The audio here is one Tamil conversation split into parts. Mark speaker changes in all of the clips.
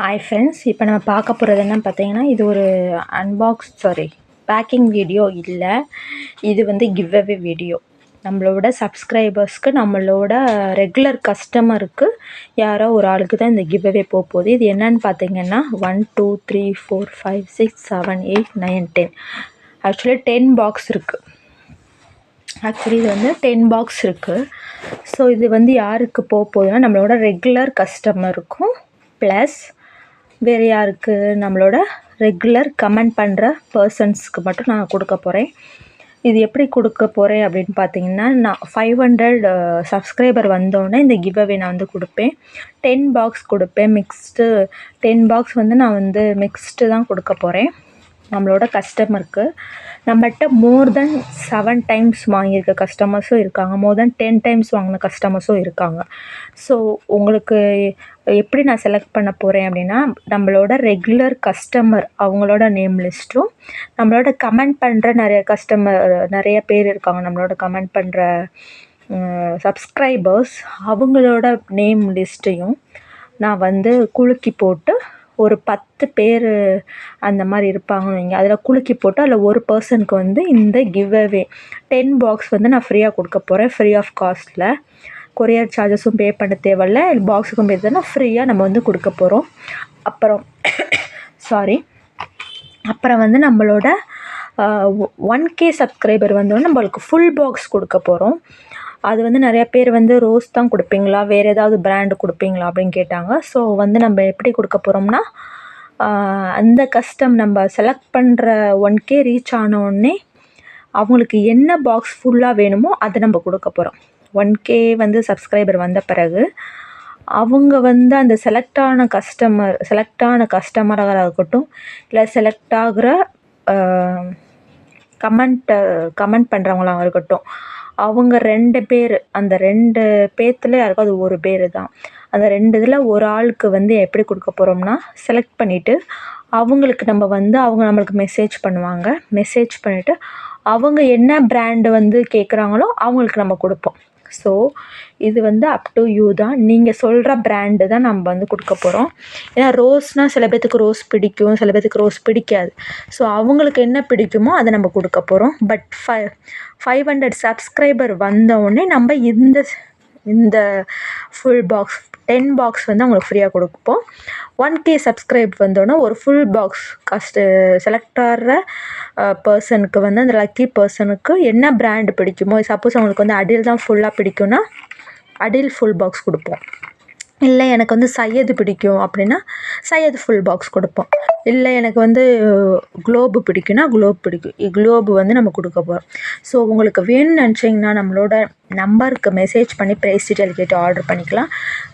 Speaker 1: ஹாய் ஃப்ரெண்ட்ஸ், இப்போ நம்ம பார்க்க போகிறது என்ன பார்த்தீங்கன்னா, இது ஒரு பேக்கிங் வீடியோ இல்லை, இது வந்து கிவ் அவே வீடியோ. நம்மளோட சப்ஸ்கிரைபர்ஸ்க்கு, நம்மளோட ரெகுலர் கஸ்டமருக்கு யாரோ ஒரு ஆளுக்கு தான் இந்த கிவ் அவே போகுது. இது என்னன்னு பார்த்தீங்கன்னா 1 2 3 4 5 6 7 8 9 10 ஆக்சுவலி 10 பாக்ஸ் இருக்குது. இது வந்து 10 பாக்ஸ் இருக்குது. ஸோ இது வந்து யாருக்கு போகுதுன்னா, நம்மளோட ரெகுலர் கஸ்டமருக்கும் ப்ளஸ் வேறு யாருக்கு, நம்மளோட ரெகுலர் கமெண்ட் பண்ணுற பர்சன்ஸ்க்கு மட்டும் நான் கொடுக்க போகிறேன். இது எப்படி கொடுக்க போகிறேன் அப்படின்னு பார்த்தீங்கன்னா, நான் 500 சப்ஸ்கிரைபர் வந்தோடனே இந்த கிவ் அவே நான் வந்து கொடுப்பேன். 10 பாக்ஸ் கொடுப்பேன். 10 பாக்ஸ் வந்து நான் வந்து மிக்ஸ்டு தான் கொடுக்க போகிறேன் நம்மளோட கஸ்டமருக்கு. நம்மகிட்ட மோர் தென் 7 டைம்ஸ் வாங்கியிருக்க கஸ்டமர்ஸும் இருக்காங்க, மோர் தென் 10 டைம்ஸ் வாங்கின கஸ்டமர்ஸும் இருக்காங்க. ஸோ உங்களுக்கு எப்படி நான் செலக்ட் பண்ண போகிறேன் அப்படின்னா, நம்மளோட ரெகுலர் கஸ்டமர் அவங்களோட நேம் லிஸ்ட்டும், நம்மளோட கமெண்ட் பண்ணுற நிறைய பேர் இருக்காங்க, நம்மளோட கமெண்ட் பண்ணுற சப்ஸ்கிரைபர்ஸ் அவங்களோட நேம் லிஸ்ட்டையும் நான் வந்து குலுக்கி போட்டு, ஒரு 10 பேர் அந்த மாதிரி இருப்பாங்கன்னு வைங்க, அதில் குலுக்கி போட்டு அதில் ஒரு பர்சனுக்கு வந்து இந்த கிவ் அவே 10 பாக்ஸ் வந்து நான் ஃப்ரீயாக கொடுக்க போகிறேன். ஃப்ரீ ஆஃப் காஸ்ட்டில், கொரியர் சார்ஜஸும் பே பண்ண தேவையில்ல, பாக்ஸுக்கும் பே தானே, ஃப்ரீயாக நம்ம வந்து கொடுக்க போகிறோம். அப்புறம் வந்து நம்மளோட 1K சப்ஸ்கிரைபர் வந்தோடனே நம்மளுக்கு ஃபுல் பாக்ஸ் கொடுக்க போகிறோம். அது வந்து நிறையா பேர் வந்து ரோஸ் தான் கொடுப்பீங்களா, வேறு ஏதாவது பிராண்டு கொடுப்பீங்களா அப்படின்னு கேட்டாங்க. ஸோ வந்து நம்ம எப்படி கொடுக்க போகிறோம்னா, அந்த நம்ம செலக்ட் பண்ணுற 1K ரீச் ஆனோடனே அவங்களுக்கு என்ன பாக்ஸ் ஃபுல்லாக வேணுமோ அதை நம்ம கொடுக்க போகிறோம். 1K வந்து சப்ஸ்கிரைபர் வந்த பிறகு அவங்க வந்து அந்த செலக்டான கஸ்டமராக இருக்கட்டும், இல்லை செலக்ட் ஆகிற கமெண்ட் பண்ணுறவங்களாக இருக்கட்டும், அவங்க 2 பேர், அந்த 2 பேர்த்தில் யாருக்காவது ஒரு பேர் தான், அந்த 2 இதில் ஒரு ஆளுக்கு வந்து எப்படி கொடுக்க போகிறோம்னா, செலக்ட் பண்ணிவிட்டு அவங்களுக்கு நம்ம வந்து அவங்க நம்மளுக்கு மெசேஜ் பண்ணுவாங்க. மெசேஜ் பண்ணிவிட்டு அவங்க என்ன பிராண்டு வந்து கேட்குறாங்களோ அவங்களுக்கு நம்ம கொடுப்போம். ஸோ இது வந்து அப் டு யூ தான், நீங்கள் சொல்கிற பிராண்டு தான் நம்ம வந்து கொடுக்க போகிறோம். ஏன்னா ரோஸ்னால் சில பேர்த்துக்கு ரோஸ் பிடிக்கும், சில பேர்த்துக்கு ரோஸ் பிடிக்காது. ஸோ அவங்களுக்கு என்ன பிடிக்குமோ அதை நம்ம கொடுக்க போகிறோம். பட் 500 சப்ஸ்கிரைபர் வந்தவுடனே நம்ம இந்த ஃபுல் பாக்ஸ் 10 பாக்ஸ் வந்து அவங்களுக்கு ஃப்ரீயாக கொடுப்போம். 1K சப்ஸ்கிரைப் வந்தோடனே ஒரு ஃபுல் பாக்ஸ் செலக்ட் ஆகிற பர்சனுக்கு வந்து, அந்த லக்கி பர்சனுக்கு என்ன பிராண்டு பிடிக்குமோ, சப்போஸ் அவங்களுக்கு வந்து அடில் தான் ஃபுல்லாக பிடிக்கும்னா அடில் ஃபுல் பாக்ஸ் கொடுப்போம். இல்லை எனக்கு வந்து சையது பிடிக்கும் அப்படின்னா சையது ஃபுல் பாக்ஸ் கொடுப்போம். இல்லை எனக்கு வந்து குளோபு பிடிக்கும்னா குளோபு வந்து நம்ம கொடுக்க போகிறோம். ஸோ உங்களுக்கு வேணும்னு நினச்சிங்கன்னா நம்மளோட நம்பருக்கு மெசேஜ் பண்ணி ப்ரைஸ் டீட்டெயில் கேட்டு ஆர்டர் பண்ணிக்கலாம்.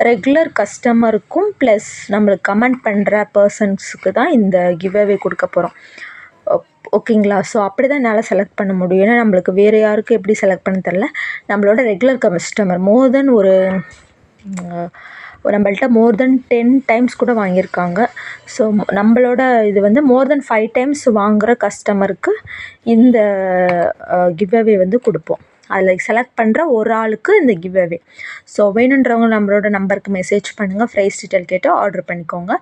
Speaker 1: ரெகுலர் கஸ்டமருக்கும் ப்ளஸ் நம்மளுக்கு கமெண்ட் பண்ணுற பர்சன்ஸுக்கு தான் இந்த கிவ் அவே கொடுக்க போகிறோம். ஓகேங்களா? ஸோ அப்படி தான் என்னால் செலக்ட் பண்ண முடியும். ஏன்னா நம்மளுக்கு வேறு யாருக்கும் எப்படி செலக்ட் பண்ண தெரில. நம்மளோட ரெகுலர் கஸ்டமர் மோர் தென் நம்மள்ட்ட மோர் தென் 10 டைம்ஸ் கூட வாங்கியிருக்காங்க. ஸோ நம்மளோட இது வந்து மோர் தென் 5 டைம்ஸ் வாங்குகிற கஸ்டமருக்கு இந்த கிவ் அவே வந்து கொடுப்போம். அதில் செலக்ட் பண்ணுற ஒரு ஆளுக்கு இந்த கிவ் அவே. ஸோ வேணுன்றவங்க நம்மளோட நம்பருக்கு மெசேஜ் பண்ணுங்கள், ப்ரைஸ் டீட்டெயில் கேட்டு ஆர்டர் பண்ணிக்கோங்க.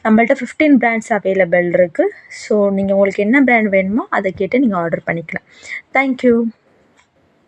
Speaker 1: நம்மள்ட்ட 15 பிராண்ட்ஸ் அவைலபிள் இருக்குது. ஸோ நீங்கள் உங்களுக்கு என்ன பிராண்ட் வேணுமோ அதை கேட்டு நீங்கள் ஆர்டர் பண்ணிக்கலாம். தேங்க்யூ.